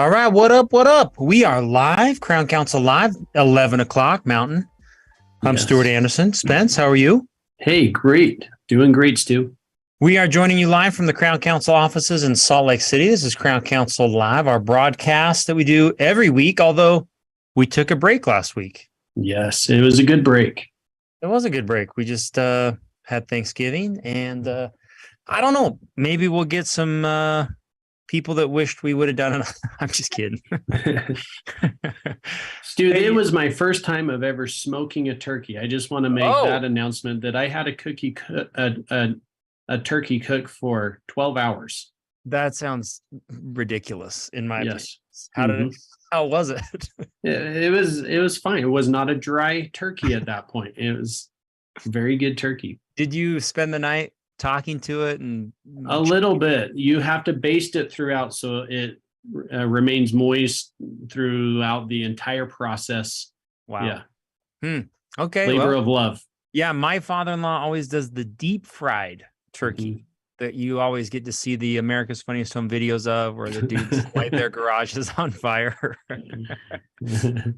All right, what up? What up? We are live, Crown Council Live, 11 o'clock Mountain. I'm Stuart Yes. Anderson. Spence, how are you? Hey, great. Doing great, Stu. We are joining you live from the Crown Council offices in Salt Lake City. This is Crown Council Live, our broadcast that we do every week, although we took a break last week. Yes, it was a good break. It was a good break. We just had Thanksgiving, and I don't know, maybe we'll get some people that wished we would have done it. I'm just kidding. Stu, Hey. it was my first time of ever smoking a turkey. I just want to make that announcement that I had a turkey cook for 12 hours. That sounds ridiculous in my opinion. Yes. How was it? It was fine. It was not a dry turkey at that point. It was very good turkey. Did you spend the night talking to it and A little bit? You have to baste it throughout so it remains moist throughout the entire process. Wow. Yeah. Okay. Flavor of love. Yeah, my father-in-law always does the deep fried turkey that you always get to see the America's Funniest Home videos of, where the dudes light their garages on fire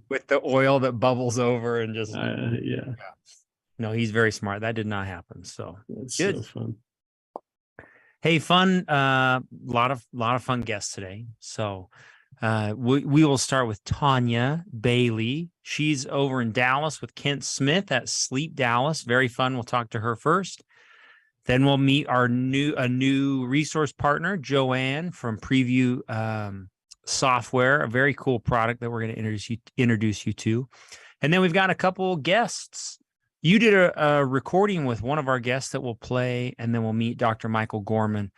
with the oil that bubbles over and just yeah. No, he's very smart. That did not happen. So It's good. so fun. Hey, fun. Lot of fun guests today. So we will start with Tanya Bailey. She's over in Dallas with Kent Smith at Sleep Dallas. Very fun. We'll talk to her first. Then we'll meet a new resource partner, Joanne from Preview Software, a very cool product that we're going to introduce you to. And then we've got a couple guests. You did a recording with one of our guests that we'll play, and then we'll meet Dr. Michael Gorman,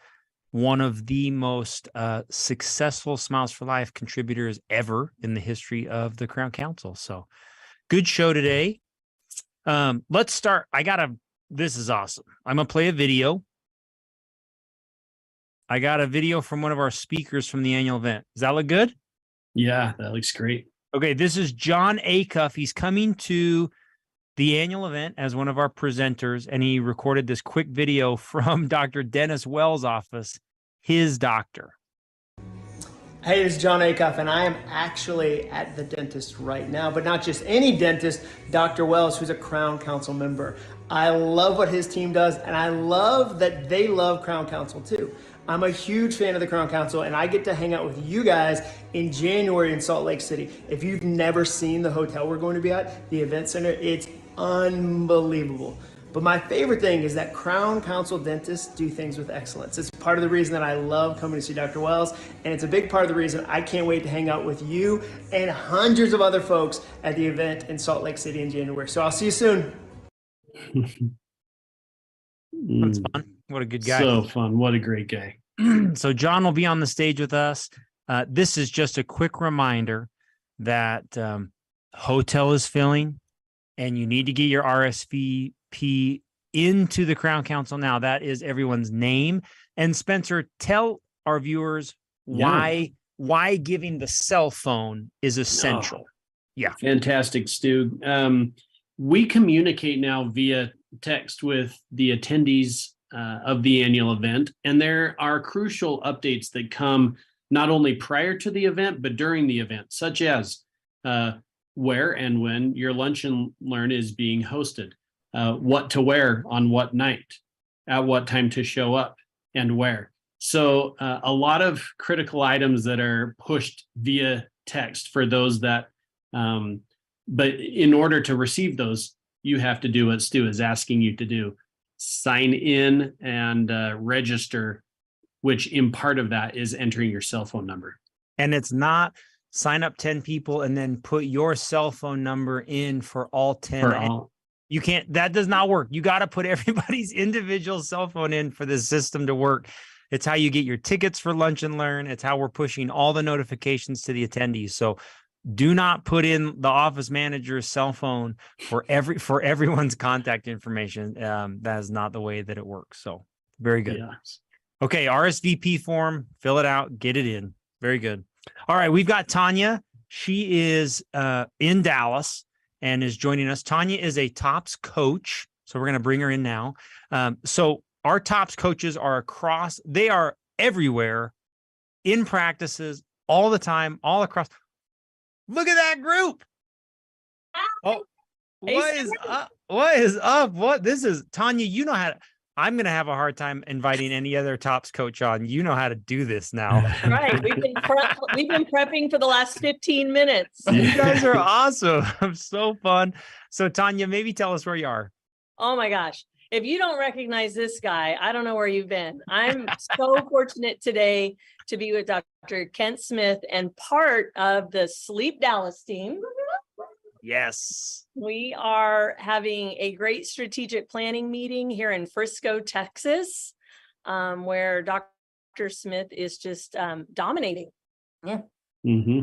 one of the most successful Smiles for Life contributors ever in the history of the Crown Council. So good show today. Let's start. This is awesome. I'm going to play a video. I got a video from one of our speakers from the annual event. Does that look good? Yeah, that looks great. Okay, this is John Acuff. He's coming to the annual event as one of our presenters, and he recorded this quick video from Dr. Dennis Wells' office, his doctor. Hey, this is John Acuff, and I am actually at the dentist right now, but not just any dentist, Dr. Wells, who's a Crown Council member. I love what his team does, and I love that they love Crown Council too. I'm a huge fan of the Crown Council, and I get to hang out with you guys in January in Salt Lake City. If you've never seen the hotel we're going to be at, the event center, it's unbelievable. But my favorite thing is that Crown Council dentists do things with excellence. It's part of the reason that I love coming to see Dr. Wells, and it's a big part of the reason I can't wait to hang out with you and hundreds of other folks at the event in Salt Lake City in January. So I'll see you soon. That's fun. What a good guy. So fun. What a great guy. So John will be on the stage with us. This is just a quick reminder that hotel is filling, and you need to get your RSVP into the Crown Council now. That is everyone's name. And Spencer, tell our viewers why giving the cell phone is essential. Oh, yeah. Fantastic, Stu. We communicate now via text with the attendees of the annual event, and there are crucial updates that come not only prior to the event, but during the event, such as where and when your lunch and learn is being hosted, what to wear on what night, at what time to show up, and where. So a lot of critical items that are pushed via text for those that, but in order to receive those, you have to do what Stu is asking you to do. Sign in and register, which in part of that is entering your cell phone number. And it's not sign up 10 people and then put your cell phone number in for all 10. You can't, that does not work. You got to put everybody's individual cell phone in for the system to work. It's how you get your tickets for lunch and learn. It's how we're pushing all the notifications to the attendees. So do not put in the office manager's cell phone for everyone's contact information. That is not the way that it works. So very good. Yeah. Okay, RSVP form, fill it out, get it in. Very good. All right, we've got Tanya. She is in Dallas and is joining us. Tanya is a TOPS coach, so we're going to bring her in now. So our TOPS coaches are they are everywhere in practices all the time, all across. Look at that group. Oh, what is up? What is up? What this is, Tanya, you know how to, I'm going to have a hard time inviting any other tops coach on. You know how to do this now. Right. We've been prepping for the last 15 minutes. You guys are awesome. So fun. So Tanya, maybe tell us where you are. Oh my gosh. If you don't recognize this guy, I don't know where you've been. I'm so fortunate today to be with Dr. Kent Smith and part of the Sleep Dallas team. Yes. We are having a great strategic planning meeting here in Frisco, Texas, where Dr. Smith is just dominating. Yeah. Mm-hmm.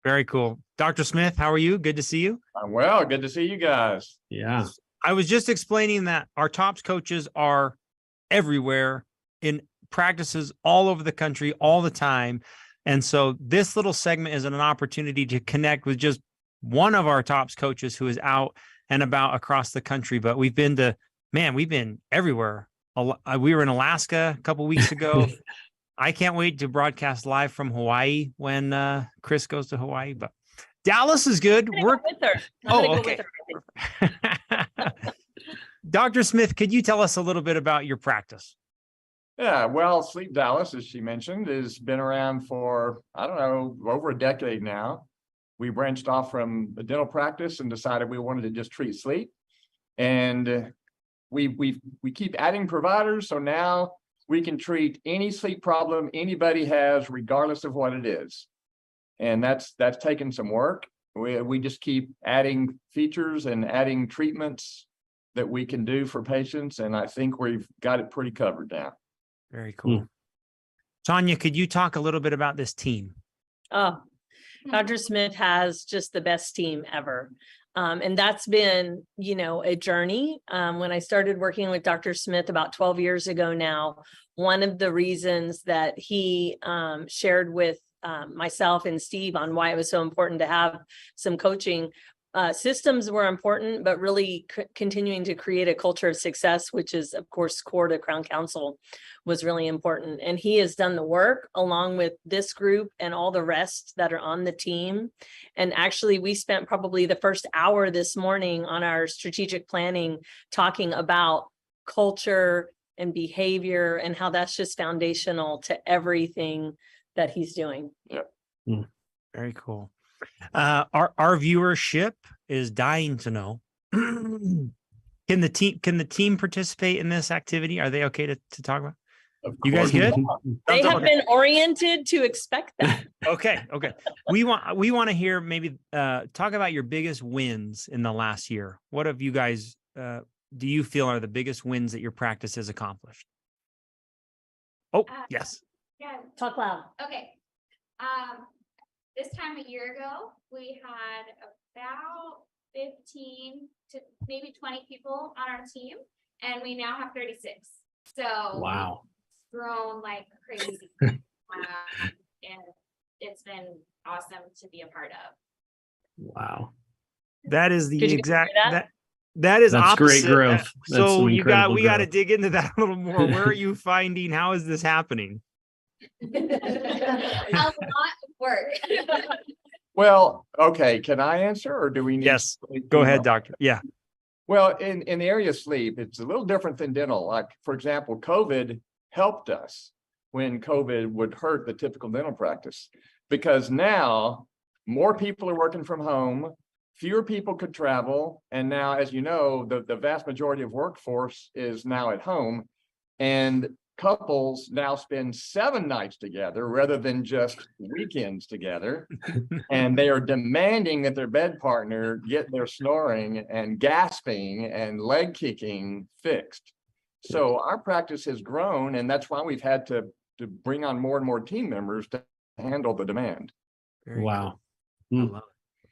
Very cool. Dr. Smith, how are you? Good to see you. I'm well. Good to see you guys. Yeah. I was just explaining that our tops coaches are everywhere in practices all over the country all the time. And so this little segment is an opportunity to connect with just one of our tops coaches who is out and about across the country. But we've been everywhere. We were in Alaska a couple weeks ago. I can't wait to broadcast live from Hawaii when Chris goes to Hawaii, but Dallas is good. We're with her. Okay. Dr. Smith, could you tell us a little bit about your practice? Yeah, well, Sleep Dallas, as she mentioned, has been around for, I don't know, over a decade now. We branched off from the dental practice and decided we wanted to just treat sleep. And we keep adding providers. So now we can treat any sleep problem anybody has, regardless of what it is. And that's taken some work. We just keep adding features and adding treatments that we can do for patients. And I think we've got it pretty covered now. Very cool. Tanya, could you talk a little bit about this team? Oh, Dr. Smith has just the best team ever. And that's been, a journey. When I started working with Dr. Smith about 12 years ago now, one of the reasons that he shared with myself and Steve on why it was so important to have some coaching systems were important, but really continuing to create a culture of success, which is of course core to Crown Council, was really important. And he has done the work along with this group and all the rest that are on the team. And actually we spent probably the first hour this morning on our strategic planning talking about culture and behavior and how that's just foundational to everything that he's doing. Yeah. Very cool. Our viewership is dying to know. Can the team participate in this activity? Are they okay to talk about? You guys good? They have been oriented to expect that. Okay. We want to hear maybe talk about your biggest wins in the last year. What have you guys do you feel are the biggest wins that your practice has accomplished? Oh, yes. Yeah. Talk loud. Okay. This time a year ago, we had about 15 to maybe 20 people on our team, and we now have 36. So Wow. it's grown like crazy. And it's been awesome to be a part of. Wow. That is the Did you exact hear that? that is That's great opposite. growth. That's So some we got incredible to growth. dig into that a little more. Where are you finding? How is this happening? A lot of work. Well, okay. Can I answer or do we need? Yes. Go ahead, doctor. Yeah. Well, in the area of sleep, it's a little different than dental. Like, for example, COVID helped us when COVID would hurt the typical dental practice, because now more people are working from home, fewer people could travel. And now, as you know, the vast majority of workforce is now at home, and couples now spend 7 nights together rather than just weekends together. And they are demanding that their bed partner get their snoring and gasping and leg kicking fixed. So our practice has grown, and that's why we've had to bring on more and more team members to handle the demand. Very Wow. cool. I love it.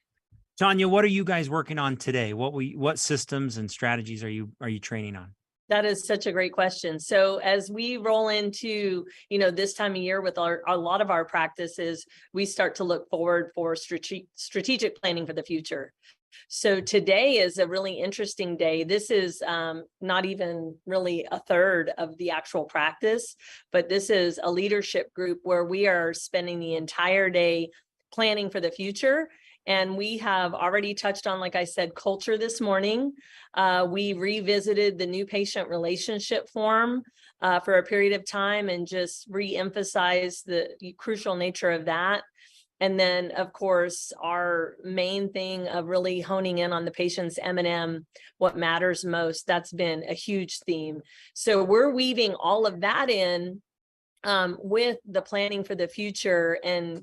Tanya, what are you guys working on today? What systems and strategies are you training on? That is such a great question. So as we roll into, this time of year with a lot of our practices, we start to look forward for strategic planning for the future. So today is a really interesting day. This is not even really a third of the actual practice, but this is a leadership group where we are spending the entire day planning for the future. And we have already touched on, like I said, culture this morning. We revisited the new patient relationship form for a period of time and just re-emphasize the crucial nature of that. And then, of course, our main thing of really honing in on the patient's M&M, what matters most, that's been a huge theme. So we're weaving all of that in with the planning for the future and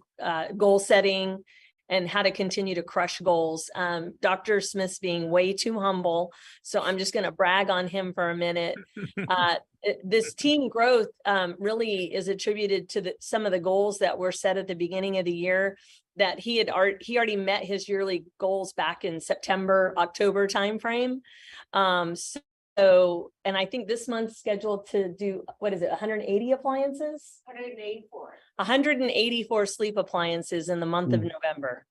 goal setting and how to continue to crush goals. Dr. Smith's being way too humble, so I'm just going to brag on him for a minute. This team growth really is attributed to some of the goals that were set at the beginning of the year that he already met his yearly goals back in September, October timeframe. So, and I think this month's scheduled to do, what is it, 180 appliances? 184. 184 sleep appliances in the month of November.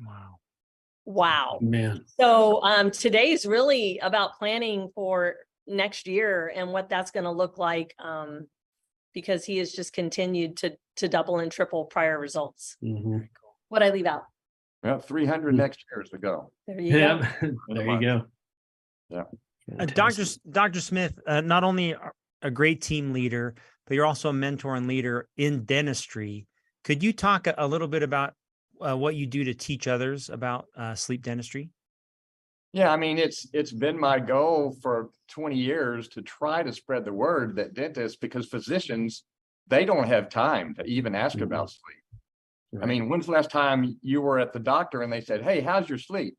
Wow. Wow. Man. So today's really about planning for next year and what that's going to look like, because he has just continued to double and triple prior results. Mhm. What'd I leave out? Well, 300 next year is to go. There you go. Yeah, there you go. Yeah. Dr. Smith, not only a great team leader, but you're also a mentor and leader in dentistry. Could you talk a little bit about what you do to teach others about sleep dentistry? Yeah, I mean, it's been my goal for 20 years to try to spread the word that dentists, because physicians, they don't have time to even ask about sleep. I mean, when's the last time you were at the doctor and they said, "Hey, how's your sleep?"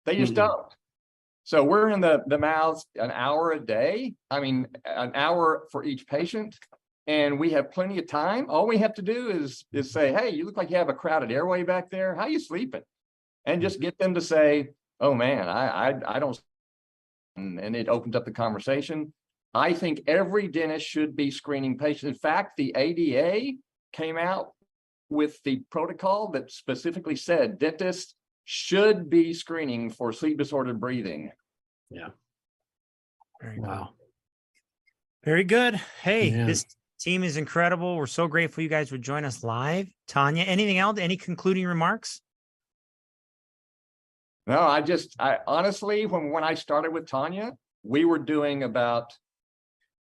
They just don't. So we're in the mouths an hour a day. I mean, an hour for each patient. And we have plenty of time. All we have to do is say, "Hey, you look like you have a crowded airway back there. How you sleeping?" And just get them to say, "Oh man, I don't." And it opens up the conversation. I think every dentist should be screening patients. In fact, the ADA came out with the protocol that specifically said dentists should be screening for sleep disordered breathing. Yeah. Very good. Wow. Very good. Hey, Man. this team is incredible. We're so grateful you guys would join us live. Tanya, anything else? Any concluding remarks? No, I honestly, when I started with Tanya, we were doing about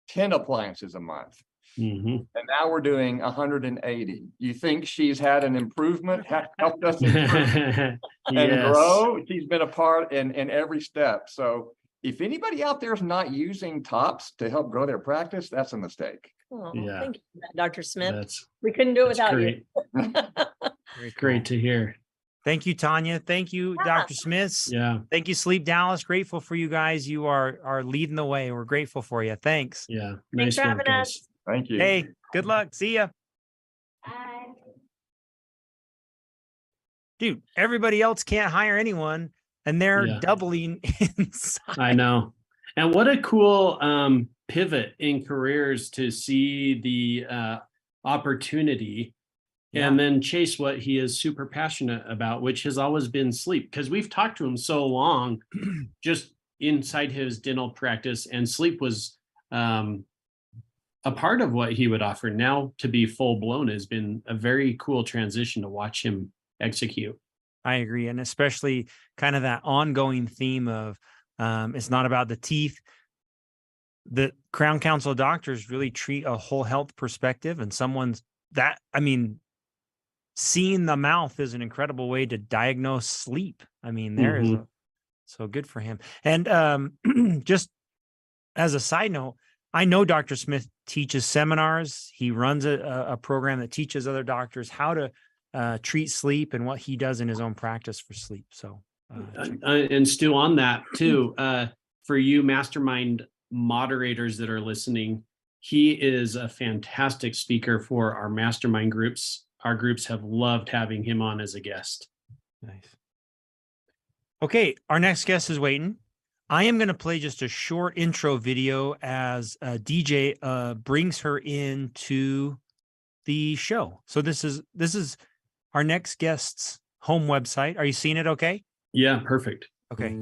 10 appliances a month. Mhm. And now we're doing 180. You think she's had an improvement, helped us improve and Yes. grow? She's been a part in every step. So if anybody out there is not using TOPS to help grow their practice, that's a mistake. Oh, Yeah. thank you for that, Dr. Smith. That's We couldn't do it that's without great. Very cool. Great to hear. Thank you, Tanya. Thank you, Dr. Smiths. Yeah. Thank you, Sleep Dallas. Grateful for you guys. You are leading the way. We're grateful for you. Thanks. Yeah. Thanks Nice for work, having guys. us. Thank you. Hey, good luck. See ya. Bye. Dude, everybody else can't hire anyone and they're Yeah. doubling in size. I know. And what a cool pivot in careers to see the opportunity and then chase what he is super passionate about, which has always been sleep. Because we've talked to him so long just inside his dental practice, and sleep was a part of what he would offer. Now to be full blown has been a very cool transition to watch him execute. I agree. And especially kind of that ongoing theme of it's not about the teeth. The Crown Council of Doctors really treat a whole health perspective, and seeing the mouth is an incredible way to diagnose sleep. I mean, so good for him. And just as a side note, I know Dr. Smith teaches seminars. He runs a program that teaches other doctors how to treat sleep and what he does in his own practice for sleep. So, and Stu, on that too, for you mastermind moderators that are listening, he is a fantastic speaker for our mastermind groups. Our groups have loved having him on as a guest. nice. Okay, our next guest is waiting. I am going to play just a short intro video as DJ brings her into the show. So this is our next guest's home website. Are you seeing it okay? Yeah, perfect. Okay.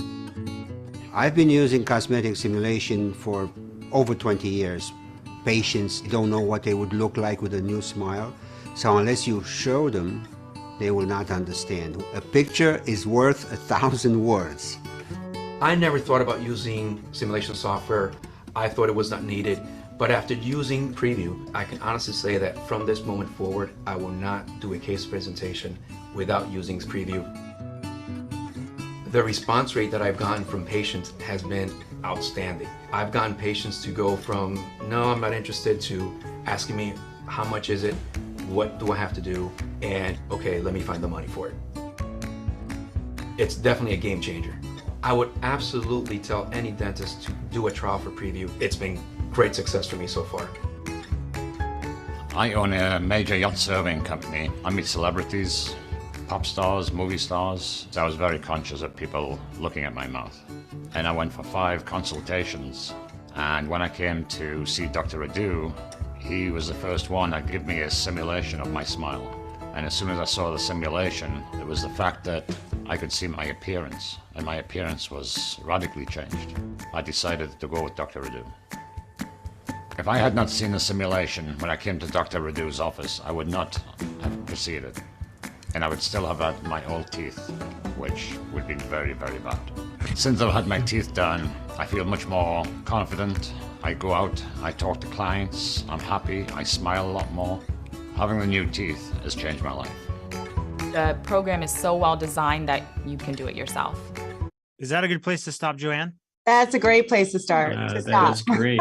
I've been using cosmetic simulation for over 20 years. Patients don't know what they would look like with a new smile. So unless you show them, they will not understand. A picture is worth 1,000 words. I never thought about using simulation software. I thought it was not needed. But after using Preview, I can honestly say that from this moment forward, I will not do a case presentation without using Preview. The response rate that I've gotten from patients has been outstanding. I've gotten patients to go from, no, I'm not interested, to asking me, how much is it? What do I have to do? And okay, let me find the money for it. It's definitely a game changer. I would absolutely tell any dentist to do a trial for Preview. It's been great success for me so far. I own a major yacht surveying company. I meet celebrities, pop stars, movie stars. I was very conscious of people looking at my mouth. And I went for 5 consultations. And when I came to see Dr. Radu, he was the first one to give me a simulation of my smile. And as soon as I saw the simulation, it was the fact that I could see my appearance, and my appearance was radically changed. I decided to go with Dr. Radu. If I had not seen the simulation when I came to Dr. Radu's office, I would not have proceeded. And I would still have had my old teeth, which would be very, very bad. Since I've had my teeth done, I feel much more confident. I go out, I talk to clients, I'm happy, I smile a lot more. Having the new teeth has changed my life. The program is so well designed that you can do it yourself. Is that a good place to stop, Joanne? That's a great place to start. That is great.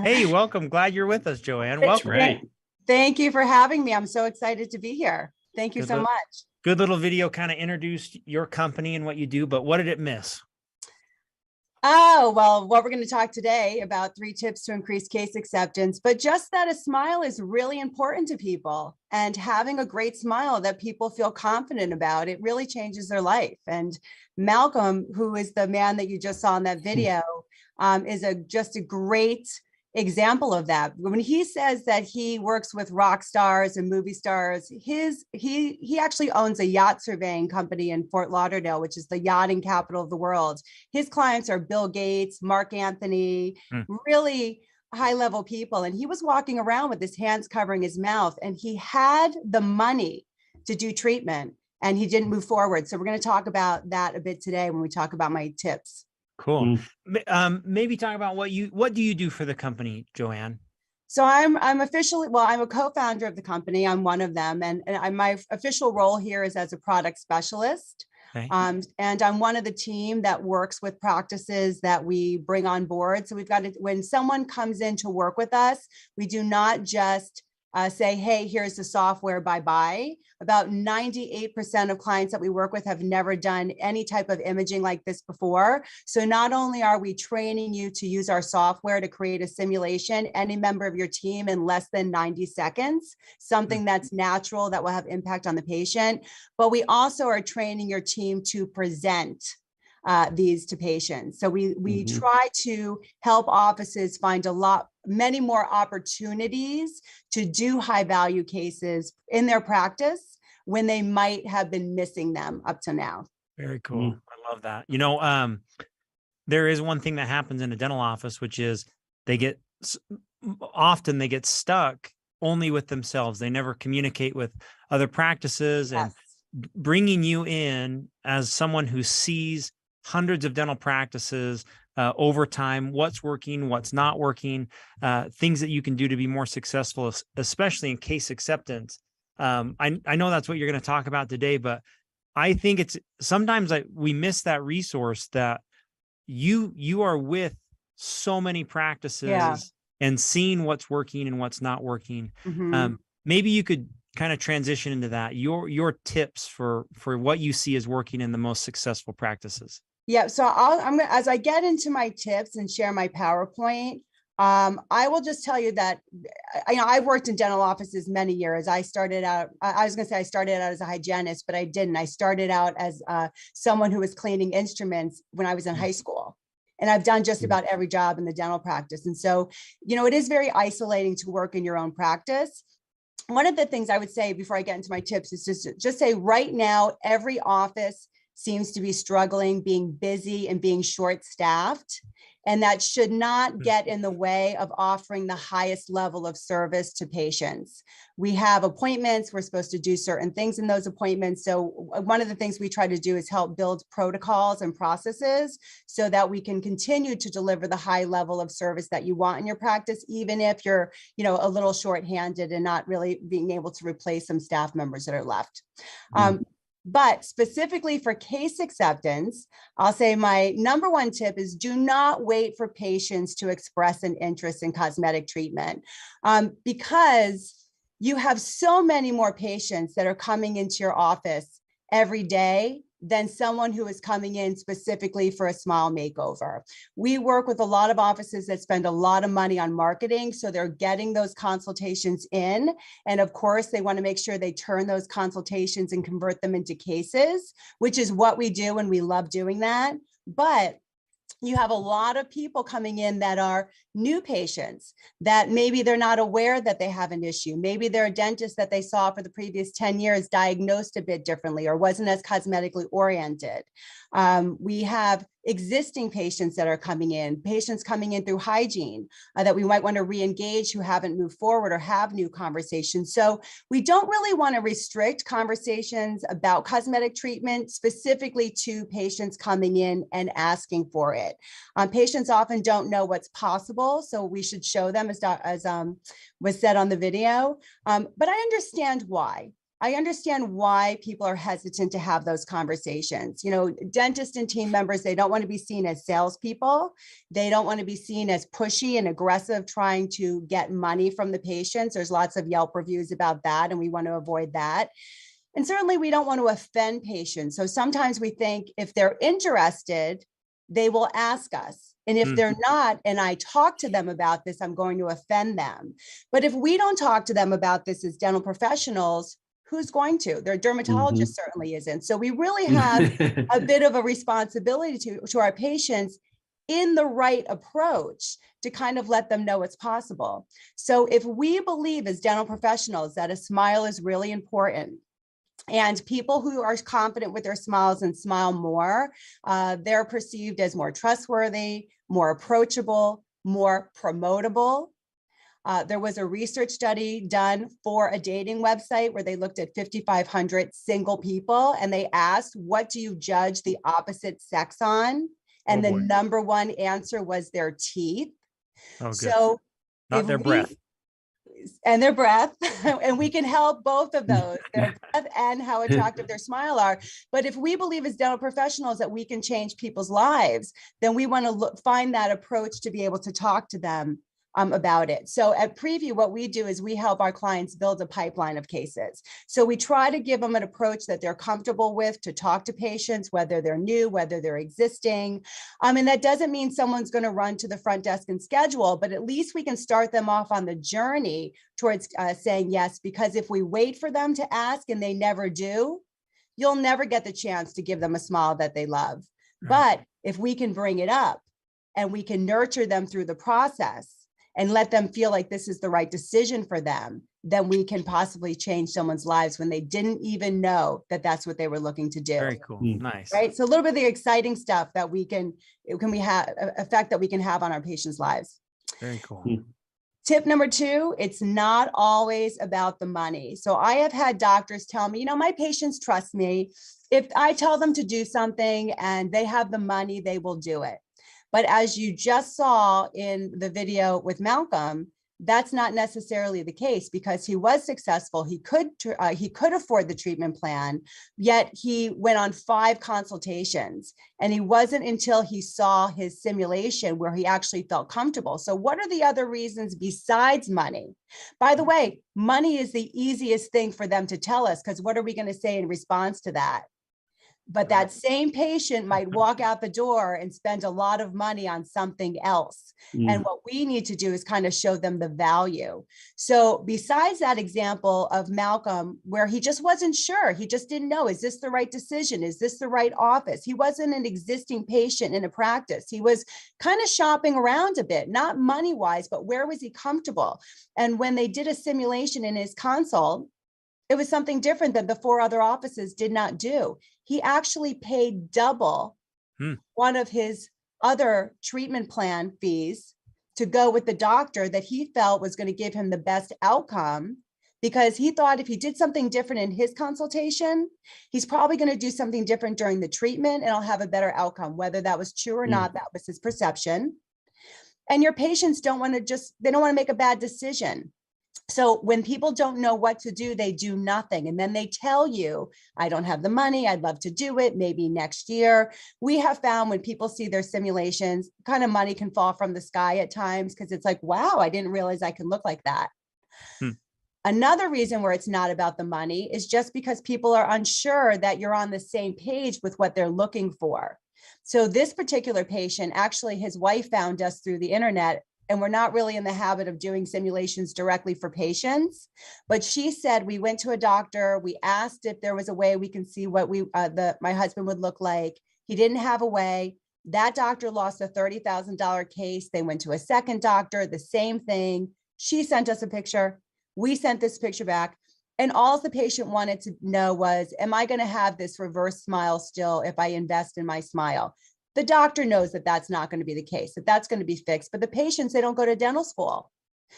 Hey, welcome. Glad you're with us, Joanne. That's Welcome. right. Thank you for having me. I'm so excited to be here. Thank you Good so luck. much. Good little video kind of introduced your company and what you do, but what did it miss? Oh, well, what we're going to talk today about 3 tips to increase case acceptance, but just that a smile is really important to people, and having a great smile that people feel confident about, it really changes their life. And Malcolm, who is the man that you just saw in that video, is just a great example of that. When he says that he works with rock stars and movie stars, he actually owns a yacht surveying company in Fort Lauderdale, which is the yachting capital of the world. His clients are Bill Gates, Mark Anthony, really high level people. And he was walking around with his hands covering his mouth, and he had the money to do treatment and he didn't move forward. So we're going to talk about that a bit today when we talk about my tips. Cool. Maybe talk about what do you do for the company, Joanne? So I'm officially, well, I'm a co-founder of the company. I'm one of them. And my official role here is as a product specialist. Okay. And I'm one of the team that works with practices that we bring on board. So we've got to, when someone comes in to work with us, we do not just say, hey, here's the software, bye-bye. About 98% of clients that we work with have never done any type of imaging like this before. So not only are we training you to use our software to create a simulation, any member of your team in less than 90 seconds, something that's natural that will have impact on the patient, but we also are training your team to present these to patients. So we try to help offices find many more opportunities to do high value cases in their practice when they might have been missing them up to now. Very cool. I love that. You know, there is one thing that happens in a dental office, which is often they get stuck only with themselves. They never communicate with other practices. Yes. And bringing you in as someone who sees hundreds of dental practices over time, what's working, what's not working, things that you can do to be more successful, especially in case acceptance. I know that's what you're going to talk about today, but I think it's sometimes we miss that resource that you are with so many practices and seeing what's working and what's not working. Maybe you could kind of transition into that, your tips for what you see as working in the most successful practices. Yeah, so I'm gonna, as I get into my tips and share my PowerPoint, I will just tell you that I've worked in dental offices many years. I started out as a hygienist, but I didn't. I started out as someone who was cleaning instruments when I was in high school. And I've done just about every job in the dental practice. And so, it is very isolating to work in your own practice. One of the things I would say before I get into my tips is just say right now, every office seems to be struggling, being busy and being short-staffed. And that should not get in the way of offering the highest level of service to patients. We have appointments, we're supposed to do certain things in those appointments. So one of the things we try to do is help build protocols and processes so that we can continue to deliver the high level of service that you want in your practice, even if you're, a little shorthanded and not really being able to replace some staff members that are left. But specifically for case acceptance, I'll say my number one tip is do not wait for patients to express an interest in cosmetic treatment, because you have so many more patients that are coming into your office every day than someone who is coming in specifically for a smile makeover. We work with a lot of offices that spend a lot of money on marketing, so they're getting those consultations in. And of course, they want to make sure they turn those consultations and convert them into cases, which is what we do, and we love doing that. But you have a lot of people coming in that are new patients that maybe they're not aware that they have an issue. Maybe their dentist that they saw for the previous 10 years diagnosed a bit differently or wasn't as cosmetically oriented. We have existing patients that are coming in, patients coming in through hygiene that we might want to re-engage who haven't moved forward or have new conversations. So we don't really want to restrict conversations about cosmetic treatment specifically to patients coming in and asking for it. Patients often don't know what's possible, so we should show them as was said on the video. But I understand why. I understand why people are hesitant to have those conversations. Dentists and team members, they don't want to be seen as salespeople. They don't want to be seen as pushy and aggressive, trying to get money from the patients. There's lots of Yelp reviews about that, and we want to avoid that. And certainly we don't want to offend patients. So sometimes we think if they're interested, they will ask us. And if they're not, and I talk to them about this, I'm going to offend them. But if we don't talk to them about this as dental professionals, who's going to? Their dermatologist certainly isn't. So we really have a bit of a responsibility to our patients in the right approach to kind of let them know it's possible. So if we believe as dental professionals that a smile is really important, and people who are confident with their smiles and smile more, they're perceived as more trustworthy, more approachable, more promotable. There was a research study done for a dating website where they looked at 5,500 single people and they asked, what do you judge the opposite sex on? And the number one answer was their teeth. Oh, good. So not their breath. And their breath, and we can help both of those, their breath and how attractive their smile are. But if we believe as dental professionals that we can change people's lives, then we want to find that approach to be able to talk to them about it. So at Preview, what we do is we help our clients build a pipeline of cases. So we try to give them an approach that they're comfortable with to talk to patients, whether they're new, whether they're existing. And that doesn't mean someone's going to run to the front desk and schedule, but at least we can start them off on the journey towards saying yes, because if we wait for them to ask and they never do, you'll never get the chance to give them a smile that they love. But if we can bring it up and we can nurture them through the process, and let them feel like this is the right decision for them, then we can possibly change someone's lives when they didn't even know that that's what they were looking to do. Very cool. Nice. Right. So a little bit of the exciting stuff that we can have effect that we can have on our patients' lives. Very cool. Tip number 2, it's not always about the money. So I have had doctors tell me, my patients trust me. If I tell them to do something and they have the money, they will do it. But as you just saw in the video with Malcolm, that's not necessarily the case because he was successful. He could afford the treatment plan, yet he went on 5 consultations. And it wasn't until he saw his simulation where he actually felt comfortable. So what are the other reasons besides money? By the way, money is the easiest thing for them to tell us because what are we going to say in response to that? But that same patient might walk out the door and spend a lot of money on something else. And what we need to do is kind of show them the value. So besides that example of Malcolm, where he just wasn't sure, he just didn't know, is this the right decision? Is this the right office? He wasn't an existing patient in a practice. He was kind of shopping around a bit, not money-wise, but where was he comfortable? And when they did a simulation in his consult, it was something different that the 4 other offices did not do. he actually paid double one of his other treatment plan fees to go with the doctor that he felt was going to give him the best outcome, because he thought if he did something different in his consultation, he's probably going to do something different during the treatment and I'll have a better outcome. Whether that was true or not, that was his perception. And your patients don't want to make a bad decision. So when people don't know what to do, they do nothing. And then they tell you, I don't have the money, I'd love to do it, maybe next year. We have found when people see their simulations, kind of money can fall from the sky at times, because it's like, wow, I didn't realize I can look like that. Another reason where it's not about the money is just because people are unsure that you're on the same page with what they're looking for. So this particular patient, actually his wife found us through the internet, and we're not really in the habit of doing simulations directly for patients, but she said, we went to a doctor, we asked if there was a way we can see what my husband would look like. He didn't have a way. That doctor lost a $30,000 case. They went to a second doctor, the same thing. She sent us a picture. We sent this picture back. And all the patient wanted to know was, am I going to have this reverse smile still if I invest in my smile? The doctor knows that that's not going to be the case, that that's going to be fixed, but the patients, they don't go to dental school.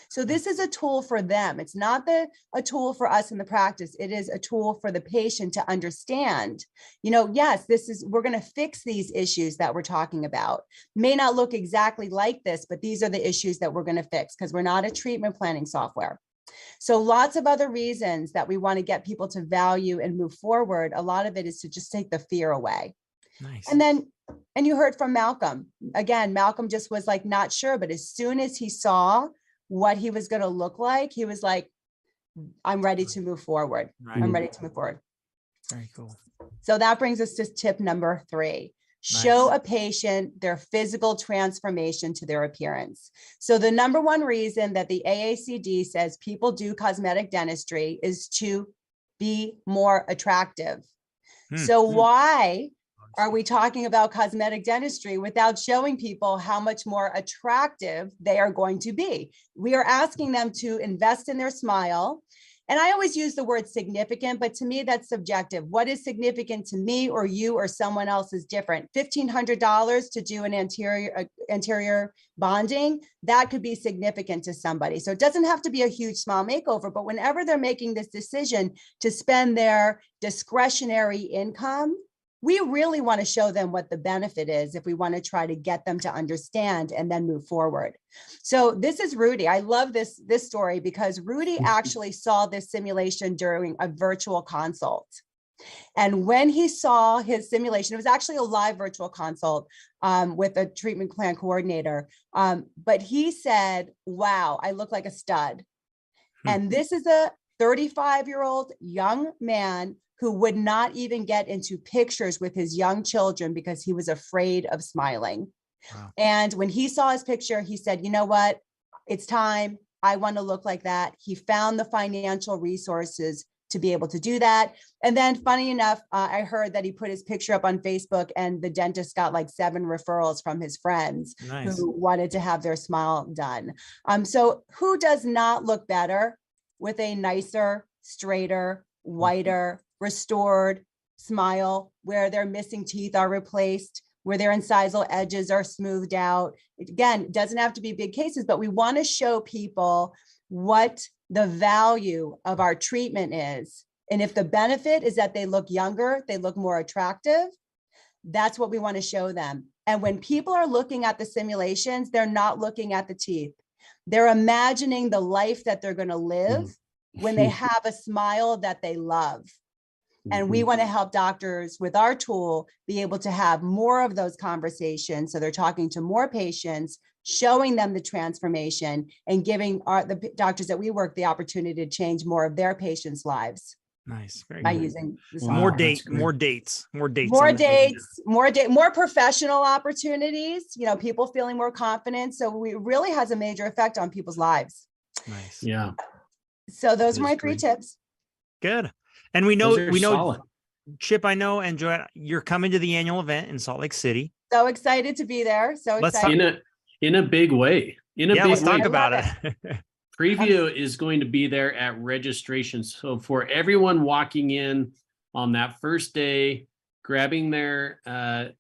So this is a tool for them. It's not a tool for us in the practice. It is a tool for the patient to understand, yes, we're going to fix these issues that we're talking about. May not look exactly like this, but these are the issues that we're going to fix, because we're not a treatment planning software. So lots of other reasons that we want to get people to value and move forward. A lot of it is to just take the fear away. Nice. And you heard from Malcolm. Again, Malcolm just was like, not sure, but as soon as he saw what he was going to look like, he was like, I'm ready to move forward. Right. I'm ready to move forward. Very cool. So that brings us to tip number 3. Show a patient their physical transformation to their appearance. So the number one reason that the AACD says people do cosmetic dentistry is to be more attractive. So why are we talking about cosmetic dentistry without showing people how much more attractive they are going to be? We are asking them to invest in their smile. And I always use the word significant, but to me, that's subjective. What is significant to me or you or someone else is different. $1,500 to do an anterior bonding, that could be significant to somebody. So it doesn't have to be a huge smile makeover, but whenever they're making this decision to spend their discretionary income, we really want to show them what the benefit is if we want to try to get them to understand and then move forward. So this is Rudy. I love this story because Rudy actually saw this simulation during a virtual consult. And when he saw his simulation, it was actually a live virtual consult with a treatment plan coordinator. But he said, wow, I look like a stud. And this is a 35-year-old young man who would not even get into pictures with his young children because he was afraid of smiling. Wow. And when he saw his picture, he said, you know what, it's time. I want to look like that. He found the financial resources to be able to do that. And then funny enough, I heard that he put his picture up on Facebook and the dentist got like 7 referrals from his friends who wanted to have their smile done. So who does not look better with a nicer, straighter, whiter, restored smile, where their missing teeth are replaced, where their incisal edges are smoothed out? Again, it doesn't have to be big cases, but we want to show people what the value of our treatment is. And if the benefit is that they look younger, they look more attractive, that's what we want to show them. And when people are looking at the simulations, they're not looking at the teeth. They're imagining the life that they're going to live when they have a smile that they love. And we want to help doctors with our tool be able to have more of those conversations. So they're talking to more patients, showing them the transformation and giving the doctors that we work the opportunity to change more of their patients' lives. Nice. Very by good. Using this. Wow, more dates, more professional opportunities, people feeling more confident. So it really has a major effect on people's lives. Nice. Yeah. So those are my 3 tips. Good. And we know, solid. Chip, I know, and Joanne, you're coming to the annual event in Salt Lake City. So excited to be there. So excited. In a big way. Let's talk about it. Preview is going to be there at registration. So for everyone walking in on that first day, grabbing their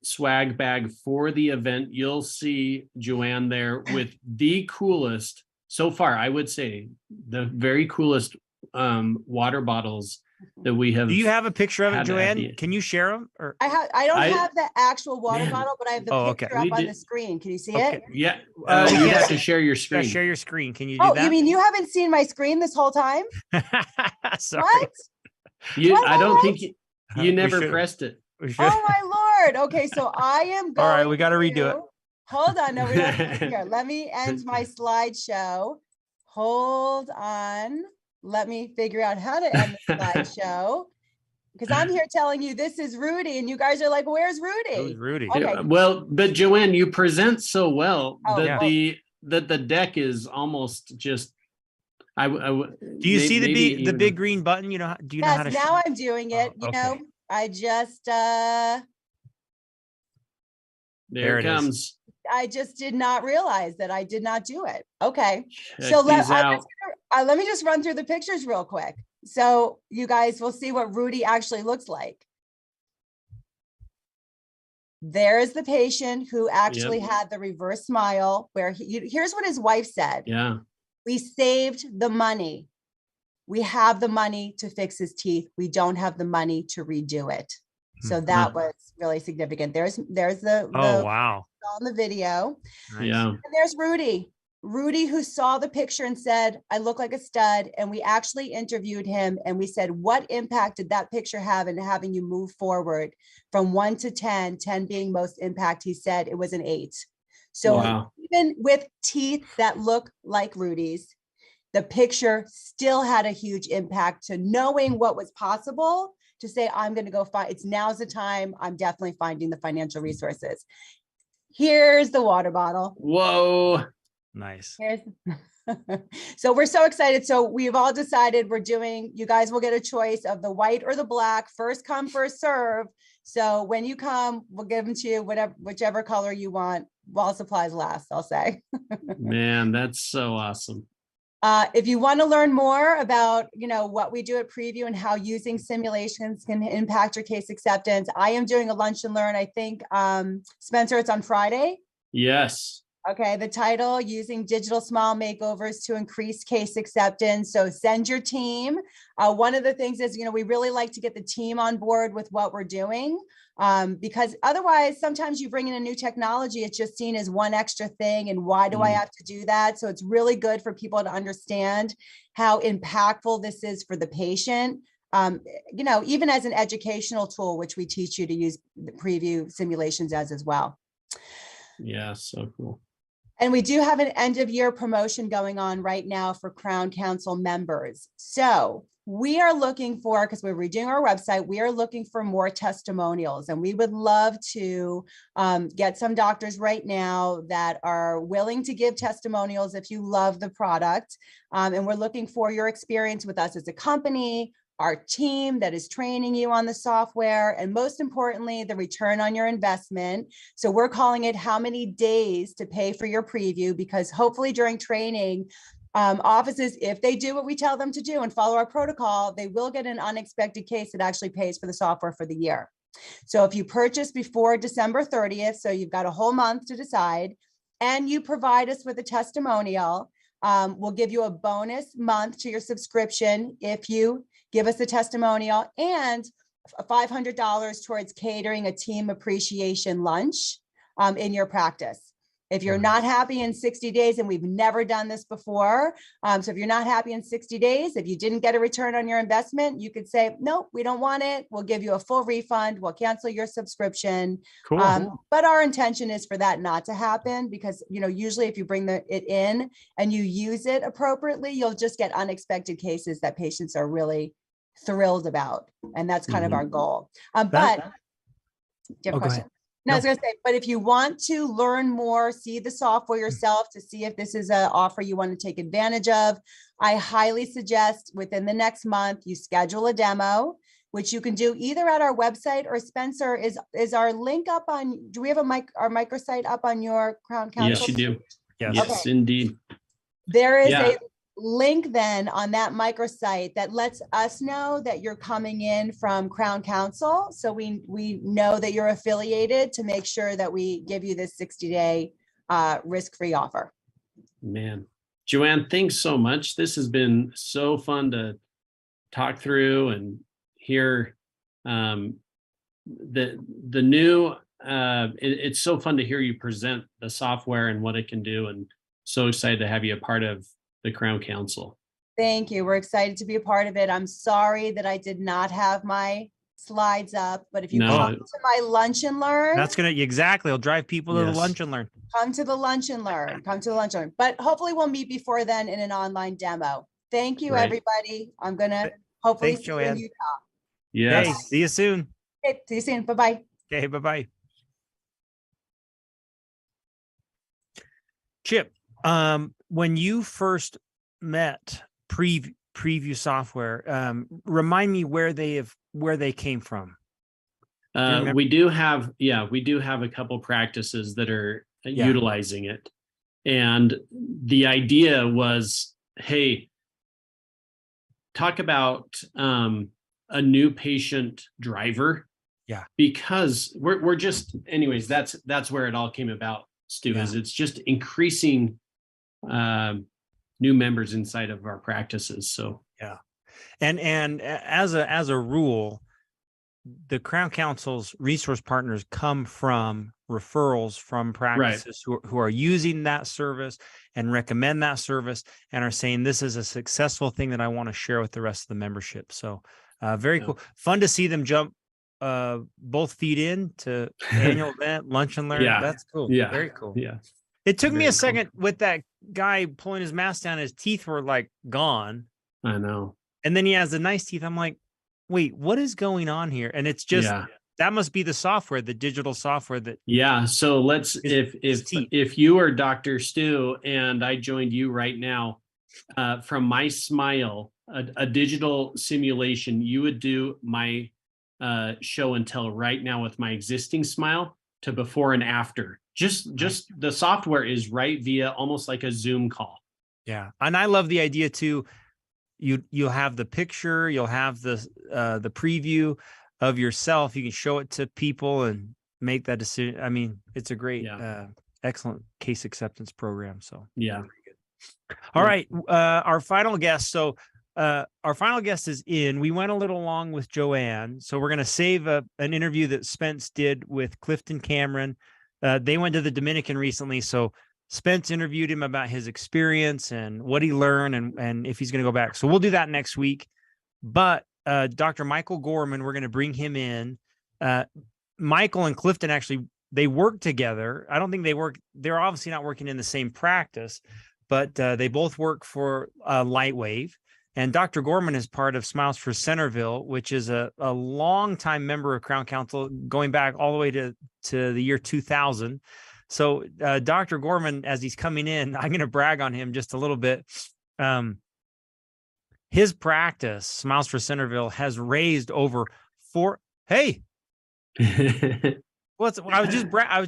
swag bag for the event, you'll see Joanne there with the coolest, so far, I would say, the very coolest water bottles that we have. Do you have a picture of it, had at Joanne? the- Can you share them? Or I don't I- have the actual water Man. bottle, but I have the Oh, okay. picture up We on did- the screen. Can you see Okay. it? Yeah, we you can't have see- to share your Yeah, screen. share your screen. Can you do Oh, that? you mean you haven't seen my screen this whole time? Sorry. What? I don't think you We never should- pressed it. we should- Oh my Lord. Okay, so I am going. All right, we got to redo it. Hold on. No, we don't have to here. Let me end my slideshow. Hold on. Let me figure out how to end the slideshow. Because I'm here telling you this is Rudy, and you guys are like, where's It was Rudy? Rudy. Okay. Yeah, well, but Joanne, you present so well Oh, that yeah. the deck is almost just. Do you see the big green button? You know, do you know how Yes, to? now I'm doing it. Oh, You know, okay. I just There There it it is. comes. I just did not realize that I did not do it. Okay. Check So these out. let me just run through the pictures real quick. So you guys will see what Rudy actually looks like. There's the patient who actually had the reverse smile where here's what his wife said. Yeah. We saved the money. We have the money to fix his teeth. We don't have the money to redo it. So that was really significant. There's the Oh wow. on the video. Nice. Yeah. And there's Rudy. Rudy, who saw the picture and said, I look like a stud. And we actually interviewed him and we said, what impact did that picture have in having you move forward from 1 to 10, 10 being most impact? He said it was an 8. So Wow. even with teeth that look like Rudy's, the picture still had a huge impact to knowing what was possible to say, I'm going to go find, now's the time. I'm definitely finding the financial resources. Here's the water bottle. Whoa. Nice. Here's so we're so excited. So we've all decided we're doing, you guys will get a choice of the white or the black, first come, first serve. So when you come, we'll give them to you, whichever color you want, while supplies last, I'll say. Man, that's so awesome. If you want to learn more about, what we do at Preview and how using simulations can impact your case acceptance, I am doing a lunch and learn. I think, Spencer, it's on Friday. Yes. Okay, the title, Using Digital Smile Makeovers to Increase Case Acceptance. So send your team. One of the things is, we really like to get the team on board with what we're doing, because otherwise, sometimes you bring in a new technology, it's just seen as one extra thing. And why do I have to do that? So it's really good for people to understand how impactful this is for the patient. Even as an educational tool, which we teach you to use the Preview simulations as well. Yeah, so cool. And we do have an end of year promotion going on right now for Crown Council members. So we are looking for, because we're redoing our website, we are looking for more testimonials, and we would love to get some doctors right now that are willing to give testimonials if you love the product. And we're looking for your experience with us as a company, our team that is training you on the software, and most importantly, the return on your investment. So we're calling it how many days to pay for your preview, because hopefully during training, offices, if they do what we tell them to do and follow our protocol, they will get an unexpected case that actually pays for the software for the year. So if you purchase before December 30th, so you've got a whole month to decide, and you provide us with a testimonial, we'll give you a bonus month to your subscription if you give us a testimonial, and $500 towards catering a team appreciation lunch in your practice. If you're not happy in 60 days, and we've never done this before, so if you're not happy in 60 days, if you didn't get a return on your investment, you could say, nope, we don't want it. We'll give you a full refund. We'll cancel your subscription. Cool. But our intention is for that not to happen, because, usually if you bring it in and you use it appropriately, you'll just get unexpected cases that patients are really thrilled about. And that's kind of our goal. But do you have a go question? ahead. No, I was going to say, but if you want to learn more, see the software yourself to see if this is an offer you want to take advantage of, I highly suggest within the next month, you schedule a demo, which you can do either at our website, or Spencer, is our link up on, do we have our microsite up on your Crown Council? Yes, you do. Yes. Yes, indeed. There is Yeah. link then on that microsite that lets us know that you're coming in from Crown Council. So we know that you're affiliated to make sure that we give you this 60-day risk-free offer. Man, Joanne, thanks so much. This has been so fun to talk through and hear the new. It's so fun to hear you present the software and what it can do, and so excited to have you a part of the Crown Council. Thank you. We're excited to be a part of it. I'm sorry that I did not have my slides up, but if you come to my lunch and learn, That's gonna exactly. It'll drive people to the lunch and learn. come to the lunch and learn. Come to the lunch and learn. But hopefully we'll meet before then in an online demo. Thank you, Right. everybody. I'm gonna hopefully Thanks, see you in Joanne. Utah. Yes. Hey, see you soon. Okay, see you soon. Bye-bye. Okay, bye-bye. Chip, when you first met Preview Software, remind me where they came from. We do have a couple practices that are utilizing it. And the idea was, hey, talk about a new patient driver. Yeah. Because we're just, anyways, that's where it all came about, Stu, is it's just increasing new members inside of our practices. So yeah. And as a rule, the Crown Council's resource partners come from referrals from practices who are using that service and recommend that service and are saying this is a successful thing that I want to share with the rest of the membership. So very cool. Fun to see them jump both feet in to annual event, lunch and learn. Yeah. That's cool. Yeah. Very cool. Yeah. It took me Very a cool. second with that guy pulling his mask down. His teeth were like gone. I know. And then he has the nice teeth. I'm like, wait, what is going on here? And it's just, that must be the software, the digital software that. Yeah. So let's, if you are Dr. Stu and I joined you right now, from my smile, a digital simulation, you would do my show and tell right now with my existing smile to before and after. Just the software is right via almost like a Zoom call. Yeah. And I love the idea too. You'll have the picture, you'll have the preview of yourself. You can show it to people and make that decision. I mean, it's a great, excellent case acceptance program. So yeah. All right. Our final guest. So our final guest is in. We went a little long with Joanne, so we're going to save an interview that Spence did with Clifton Cameron. They went to the Dominican recently, so Spence interviewed him about his experience and what he learned and if he's going to go back. So we'll do that next week. But Dr. Michael Gorman, we're going to bring him in. Michael and Clifton actually, they work together. I don't think they're obviously not working in the same practice, but they both work for Lightwave. And Dr. Gorman is part of Smiles for Centerville, which is a longtime member of Crown Council going back all the way to the year 2000. So Dr. Gorman, as he's coming in, I'm going to brag on him just a little bit. His practice, Smiles for Centerville, has raised over I was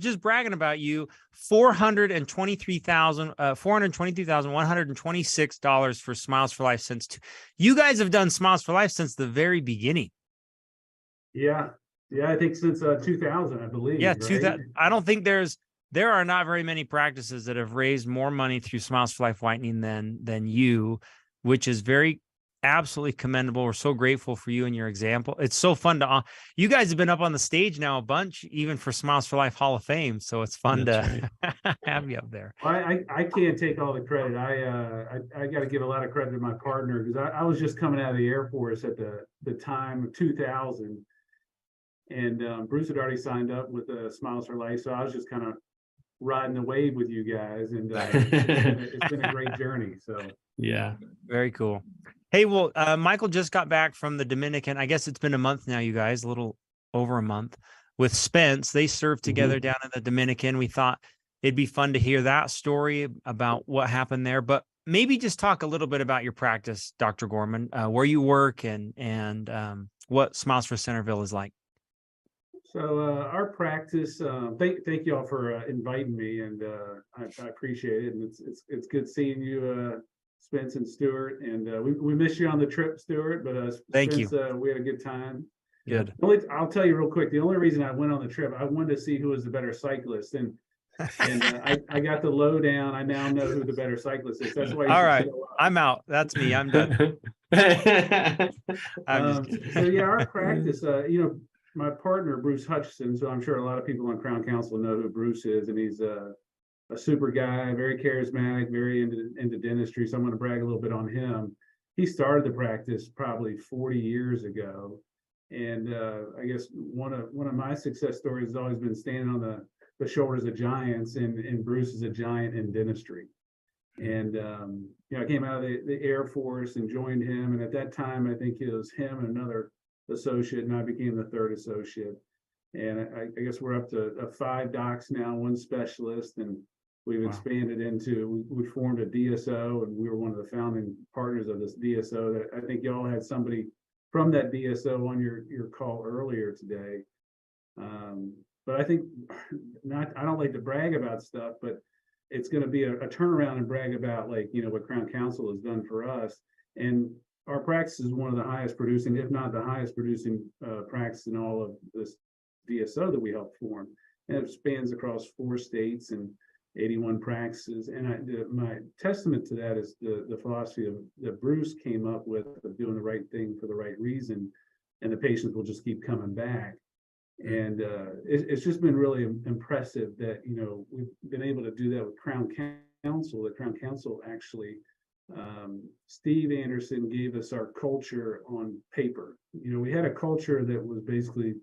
just bragging about you. $423,126 for Smiles for Life you guys have done Smiles for Life since the very beginning. Yeah, I think since 2000, I believe. Yeah, right? 2000. I don't think there are not very many practices that have raised more money through Smiles for Life Whitening than you, which is very absolutely commendable. We're so grateful for you and your example. It's so fun to you guys have been up on the stage now a bunch, even for Smiles for Life Hall of Fame. So it's fun to have you up there. I can't take all the credit. I got to give a lot of credit to my partner because I was just coming out of the Air Force at the time of 2000, and Bruce had already signed up with Smiles for Life, so I was just kind of riding the wave with you guys, and it's been a great journey. So yeah, very cool. Hey, well, Michael just got back from the Dominican. I guess it's been a month now, you guys, a little over a month with Spence. They served together down in the Dominican. We thought it'd be fun to hear that story about what happened there, but maybe just talk a little bit about your practice, Dr. Gorman, where you work and what Smiles for Centerville is like. So our practice, thank you all for inviting me, and I appreciate it. And it's good seeing you Spence and Stuart, and we miss you on the trip, Stuart, but Thank you. Spence, we had a good time. Good. I'll tell you real quick, the only reason I went on the trip, I wanted to see who was the better cyclist, and I got the lowdown. I now know who the better cyclist is. That's why. All right, I'm out. That's me. I'm done. I'm just kidding. So yeah, our practice, my partner, Bruce Hutchison, so I'm sure a lot of people on Crown Council know who Bruce is, and he's a super guy, very charismatic, very into dentistry. So I'm going to brag a little bit on him. He started the practice probably 40 years ago. And I guess one of my success stories has always been standing on the shoulders of giants, and Bruce is a giant in dentistry. And I came out of the Air Force and joined him. And at that time, I think it was him and another associate, and I became the third associate. And I guess we're up to 5 docs now, 1 specialist, and we've expanded into, we formed a DSO, and we were one of the founding partners of this DSO. That I think y'all had somebody from that DSO on your call earlier today. But I think I don't like to brag about stuff, but it's going to be a turnaround and brag about, like, what Crown Council has done for us. And our practice is one of the highest producing, if not the highest producing practice in all of this DSO that we helped form. And it spans across 4 states and 81 practices. And my testament to that is the philosophy that Bruce came up with, of doing the right thing for the right reason, and the patients will just keep coming back. And it's just been really impressive that we've been able to do that with Crown Council. The Crown Council actually, Steve Anderson gave us our culture on paper. We had a culture that was basically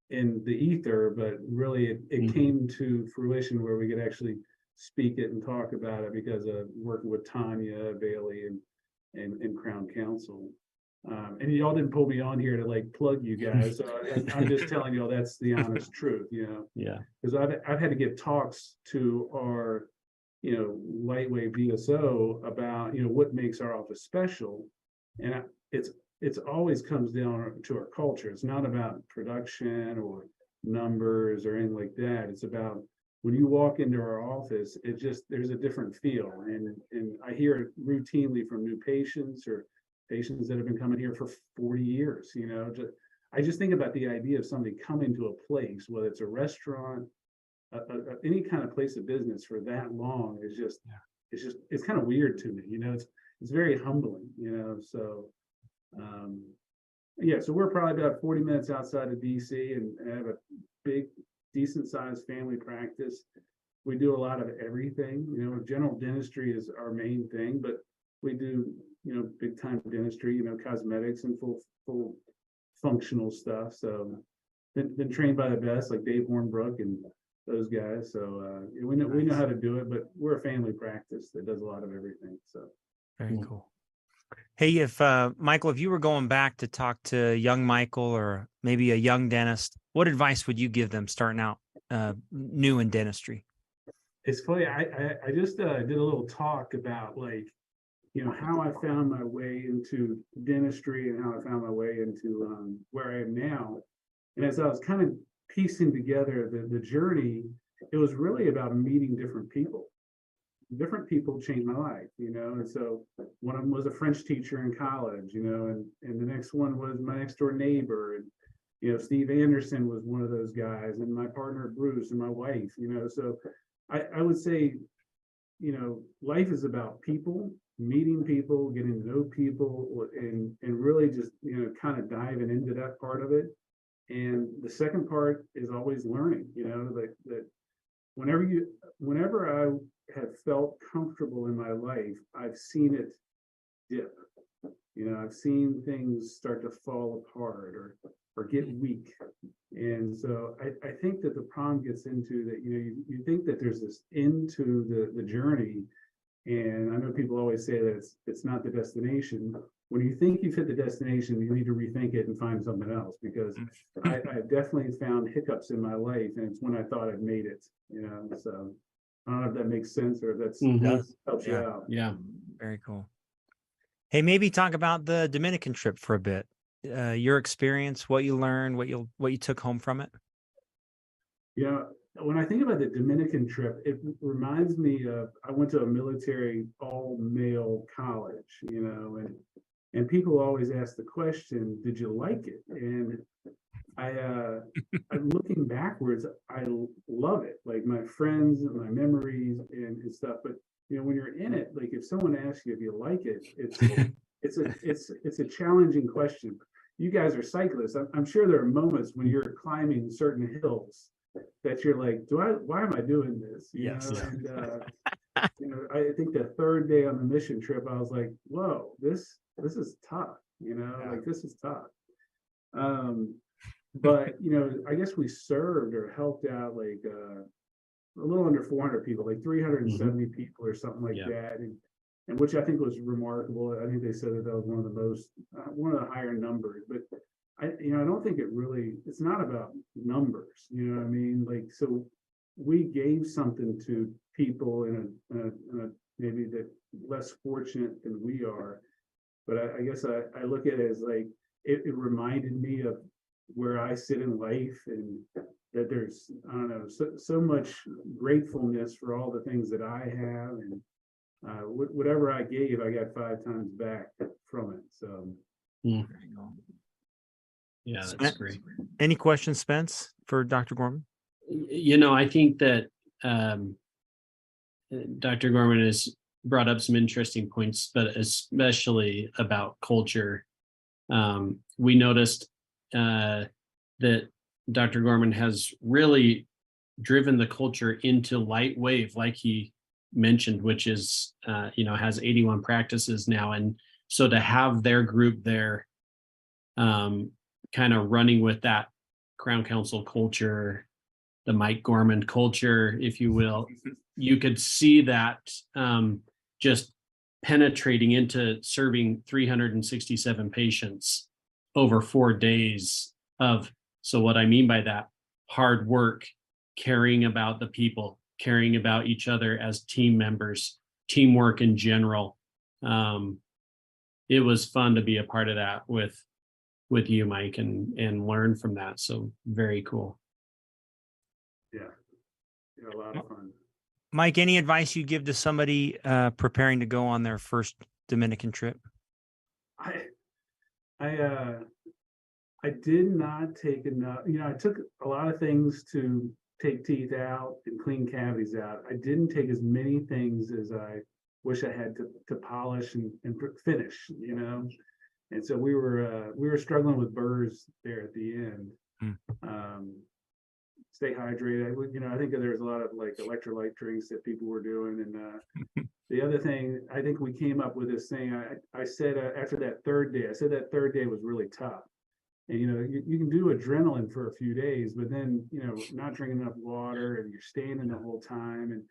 in the ether, but really it came to fruition where we could actually speak it and talk about it because of working with Tanya Bailey and Crown Council. And y'all didn't pull me on here to like plug you guys. So I'm just telling y'all that's the honest truth, Yeah. Because I've had to give talks to our lightweight VSO about what makes our office special, and it's always comes down to our culture. It's not about production or numbers or anything like that. It's about when you walk into our office, there's a different feel, and I hear it routinely from new patients or patients that have been coming here for 40 years. I just think about the idea of somebody coming to a place, whether it's a restaurant, any kind of place of business for that long it's kind of weird to me. It's very humbling. So so we're probably about 40 minutes outside of DC, and have a big, decent sized family practice. We do a lot of everything. General dentistry is our main thing, but we do big time dentistry, cosmetics and full functional stuff. So been trained by the best, like Dave Hornbrook and those guys. So we know how to do it, but we're a family practice that does a lot of everything. So very cool. Hey, if Michael, if you were going back to talk to young Michael or maybe a young dentist, what advice would you give them starting out new in dentistry? It's funny. I just did a little talk about how I found my way into dentistry and how I found my way into where I am now. And as I was kind of piecing together the journey, it was really about meeting different people. Different people changed my life, and so one of them was a French teacher in college, and the next one was my next door neighbor, and Steve Anderson was one of those guys, and my partner Bruce and my wife, so I would say, life is about people, meeting people, getting to know people, and really just kind of diving into that part of it. And the second part is always learning, that whenever I have felt comfortable in my life, I've seen it dip. I've seen things start to fall apart or get weak. And so I think that the problem gets into that, you think that there's this end to the journey. And I know people always say that it's not the destination. When you think you've hit the destination, you need to rethink it and find something else, because I've definitely found hiccups in my life, and it's when I thought I'd made it, so I don't know if that makes sense or if that helps you out. Yeah. Very cool. Hey, maybe talk about the Dominican trip for a bit. Your experience, what you learned, what you took home from it. when I think about the Dominican trip, it reminds me of, I went to a military all-male college, you know, and people always ask the question, did you like it? And I'm looking backwards, I love it. Like my friends and my memories and stuff. But you know, when you're in it, like if someone asks you if you like it, it's a challenging question. You guys are cyclists. I'm sure there are moments when you're climbing certain hills that you're like, why am I doing this? You Yes. know? And you know, I think the third day on the mission trip, I was like, whoa, this is tough, you know, like this is tough. But you know, I guess we served or helped out like a little under 400 people, like 370 people or something like that, and which I think was remarkable. I think they said that was one of the most, one of the higher numbers. But I don't think it's not about numbers. You know what I mean? Like, so we gave something to people in a maybe that less fortunate than we are. But I guess I look at it as like it reminded me of where I sit in life, and that there's, I don't know, so much gratefulness for all the things that I have, and whatever I gave, I got 5 times back from it. So yeah, that's great. Any questions, Spence, for Dr. Gorman? You know, I think that Dr. Gorman has brought up some interesting points, but especially about culture. We noticed that Dr. Gorman has really driven the culture into light wave, like he mentioned, which is, has 81 practices now. And so to have their group there, kind of running with that Crown Council culture, the Mike Gorman culture, if you will, you could see that just penetrating into serving 367 patients over 4 days of, so what I mean by that, hard work, caring about the people, caring about each other as team members, teamwork in general. It was fun to be a part of that with you, Mike, and learn from that. So very cool. Yeah, a lot of fun. Mike, any advice you give to somebody preparing to go on their first Dominican trip? I did not take enough, I took a lot of things to take teeth out and clean cavities out. I didn't take as many things as I wish I had to polish and finish, And so we were struggling with burrs there at the end. Stay hydrated. I think that there's a lot of like electrolyte drinks that people were doing. And the other thing, I think we came up with this thing. I said after that third day, that third day was really tough. And you can do adrenaline for a few days, but then not drinking enough water, and you're standing the whole time, and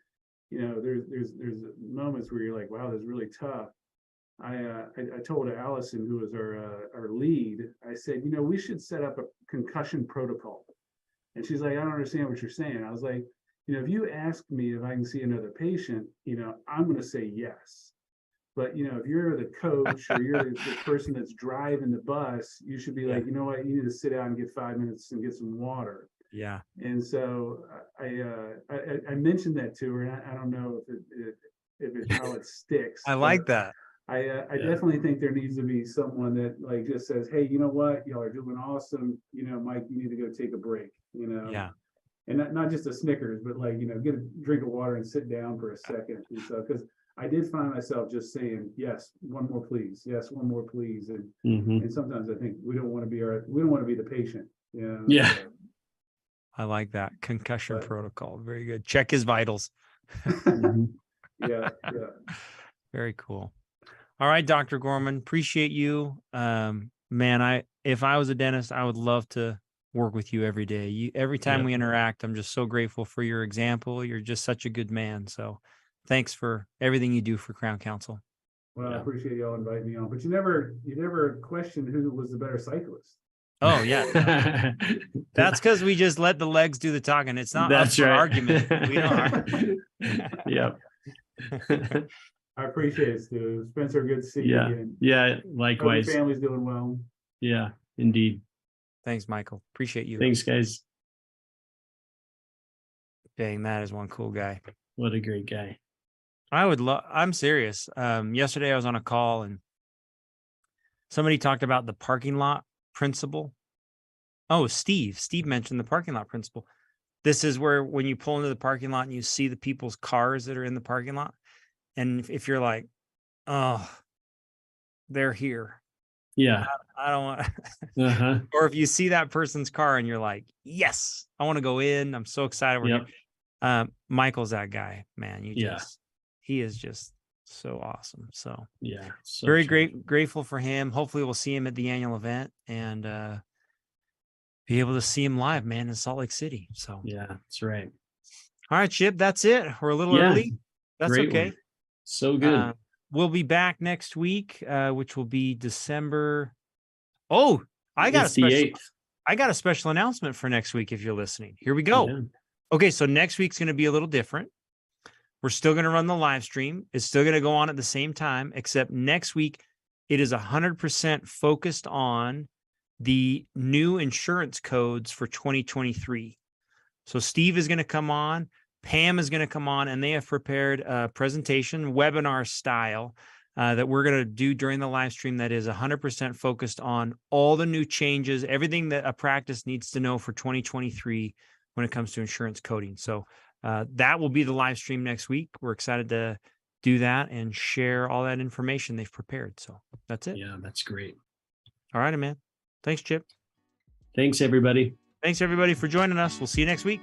there's moments where you're like, wow, this is really tough. I told Allison, who was our lead, I said, we should set up a concussion protocol. And she's like, I don't understand what you're saying. I was like, if you ask me if I can see another patient, I'm going to say yes. But, if you're the coach or you're the person that's driving the bus, you should be like, you know what, you need to sit down and get 5 minutes and get some water. Yeah. And so I mentioned that to her, and I don't know if it's how it sticks. I like that. I definitely think there needs to be someone that like just says, hey, you know what, y'all are doing awesome. Mike, you need to go take a break, Yeah. And not just a Snickers, but like, get a drink of water and sit down for a second. And so, because I did find myself just saying, yes, one more, please. Yes, one more, please. And and sometimes I think we don't want to be the patient. Yeah. I like that concussion protocol. Very good. Check his vitals. Yeah. Very cool. All right, Dr. Gorman, appreciate you. Man, if I was a dentist, I would love to work with you every day. Every time we interact, I'm just so grateful for your example. You're just such a good man. So thanks for everything you do for Crown Council. Well, I appreciate y'all inviting me on, but you never questioned who was the better cyclist. Oh yeah. That's because we just let the legs do the talking. It's not up for argument. We are. Yep. I appreciate it, Stu. Spencer, good to see you again. Yeah, likewise. Hope your family's doing well. Yeah, indeed. Thanks, Michael. Appreciate you. Thanks, guys. Dang, that is one cool guy. What a great guy. I'm serious. Yesterday I was on a call and somebody talked about the parking lot principle. Oh, Steve mentioned the parking lot principle. This is where when you pull into the parking lot and you see the people's cars that are in the parking lot. And if you're like, oh, they're here. Yeah. I don't want Uh-huh. or if you see that person's car and you're like, yes, I want to go in. I'm so excited. We're here. Michael's that guy, man. He is just so awesome. So yeah, so very true. grateful for him. Hopefully we'll see him at the annual event and be able to see him live, man, in Salt Lake City. So Yeah, that's right. all right, Chip, that's it. We're a little Yeah, early. That's great okay. one. So good. We'll be back next week, which will be December. Oh, I got It's the 8th. a special announcement for next week if you're listening. Here we go. Yeah. Okay, so next week's going to be a little different. We're still going to run the live stream. It's still going to go on at the same time, except next week it is 100% focused on the new insurance codes for 2023. So Steve is going to come on, Pam is going to come on, and they have prepared a presentation, webinar style, that we're going to do during the live stream that is 100% focused on all the new changes, everything that a practice needs to know for 2023 when it comes to insurance coding. So that will be the live stream next week. We're excited to do that and share all that information they've prepared. So that's it. Yeah, that's great. All right, man. Thanks, Chip. Thanks, everybody. Thanks, everybody, for joining us. We'll see you next week.